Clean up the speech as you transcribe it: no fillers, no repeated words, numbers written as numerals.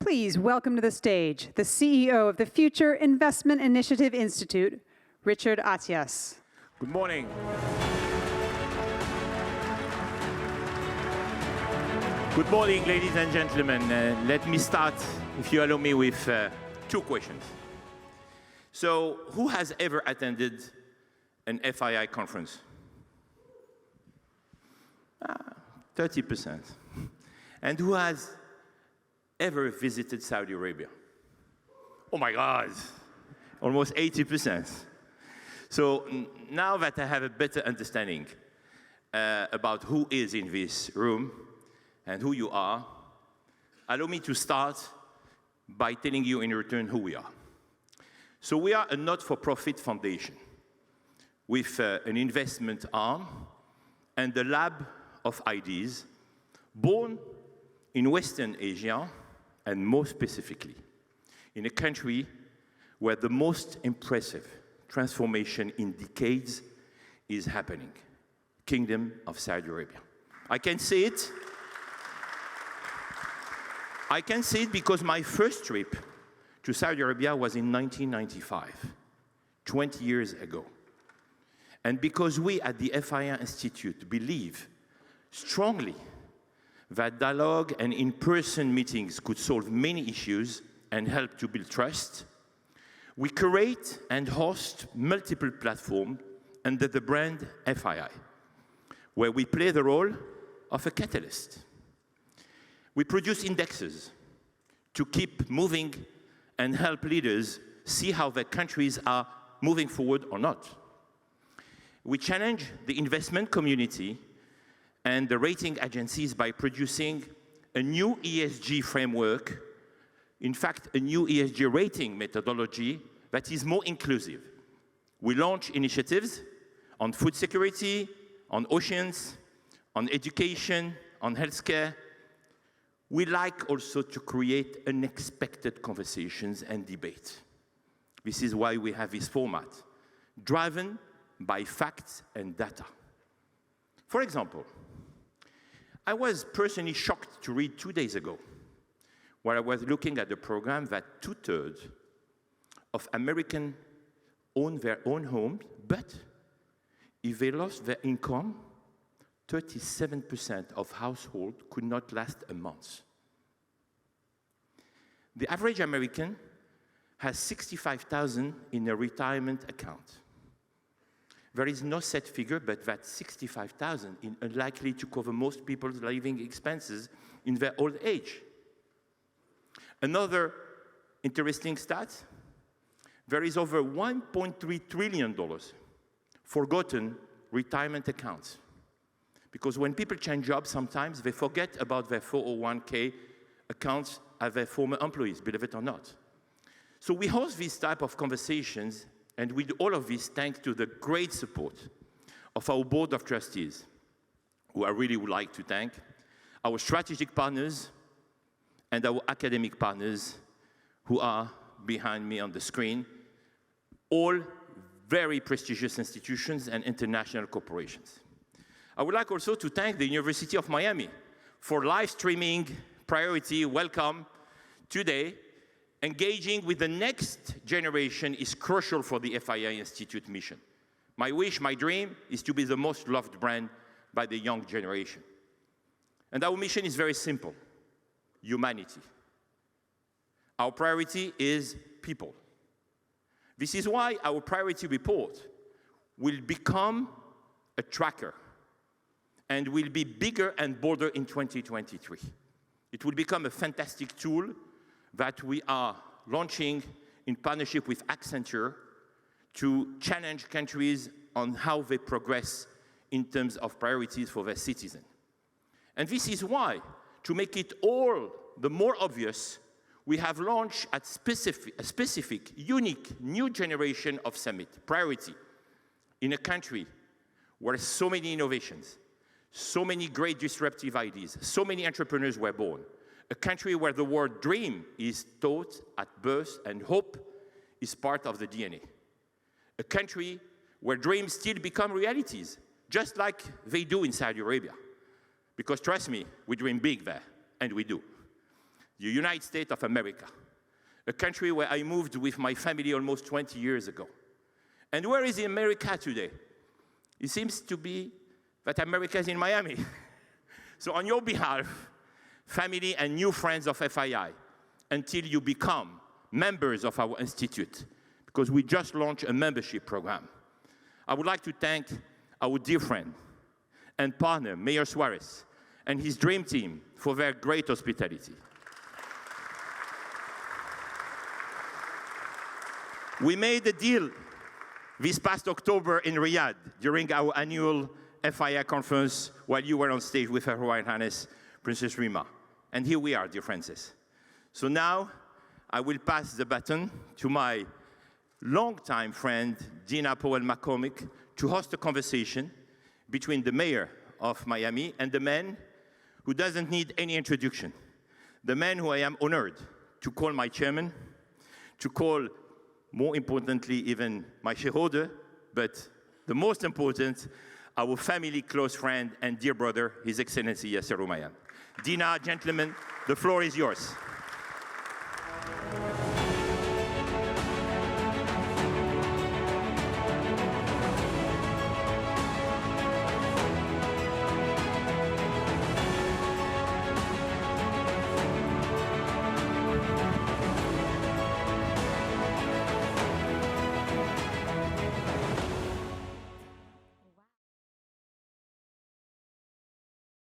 Please welcome to the stage the CEO of the Future Investment Initiative Institute, Richard Attias. Good morning. Good morning, ladies and gentlemen. Let me start, if you allow me, with two questions. So, who has ever attended an FII conference? 30%. And who has ever visited Saudi Arabia? Oh my God, almost 80%. So now that I have a better understanding about who is in this room and who you are, allow me to start by telling you in return who we are. So we are a not-for-profit foundation with an investment arm and a lab of ideas born in Western Asia, and more specifically, in a country where the most impressive transformation in decades is happening, Kingdom of Saudi Arabia. I can say it. I can say it because my first trip to Saudi Arabia was in 1995, 20 years ago. And because we at the FII Institute believe strongly that dialogue and in-person meetings could solve many issues and help to build trust, we curate and host multiple platforms under the brand FII, where we play the role of a catalyst. We produce indexes to keep moving and help leaders see how their countries are moving forward or not. We challenge the investment community and the rating agencies by producing a new ESG framework, in fact, a new ESG rating methodology that is more inclusive. We launch initiatives on food security, on oceans, on education, on healthcare. We like also to create unexpected conversations and debate. This is why we have this format, driven by facts and data. For example, I was personally shocked to read 2 days ago, where I was looking at the program, that 2/3 of Americans own their own homes, but if they lost their income, 37% of households could not last a month. The average American has $65,000 in a retirement account. There is no set figure, but that $65,000 is unlikely to cover most people's living expenses in their old age. Another interesting stat, there is over $1.3 trillion forgotten retirement accounts. Because when people change jobs, sometimes they forget about their 401k accounts at their former employees, believe it or not. So we host these type of conversations, and with all of this, thanks to the great support of our board of trustees, who I really would like to thank, our strategic partners, and our academic partners, who are behind me on the screen, all very prestigious institutions and international corporations. I would like also to thank the University of Miami for live streaming Priority. Welcome today. Engaging with the next generation is crucial for the FII Institute mission. My wish, my dream, is to be the most loved brand by the young generation. And our mission is very simple: humanity. Our priority is people. This is why our priority report will become a tracker and will be bigger and bolder in 2023. It will become a fantastic tool that we are launching in partnership with Accenture to challenge countries on how they progress in terms of priorities for their citizens. And this is why, to make it all the more obvious, we have launched a specific, unique, new generation of summit, Priority, in a country where so many innovations, so many great disruptive ideas, so many entrepreneurs were born. A country where the word dream is taught at birth and hope is part of the DNA. A country where dreams still become realities, just like they do in Saudi Arabia. Because trust me, we dream big there, and we do. the United States of America, a country where I moved with my family almost 20 years ago. And where is America today? It seems to be that America is in Miami. So on your behalf, family and new friends of FII, until you become members of our institute, because we just launched a membership program, I would like to thank our dear friend and partner, Mayor Suarez, and his dream team for their great hospitality. We made a deal this past October in Riyadh during our annual FII conference while you were on stage with Her Royal Highness Princess Rima. And here we are, dear Francis. So now I will pass the baton to my longtime friend, Dina Powell-McCormick, to host a conversation between the mayor of Miami and the man who doesn't need any introduction, the man who I am honored to call my chairman, to call, more importantly, even my shareholder, but the most important, our family, close friend, and dear brother, His Excellency Yasser Rumayyan. Dina, gentlemen, the floor is yours.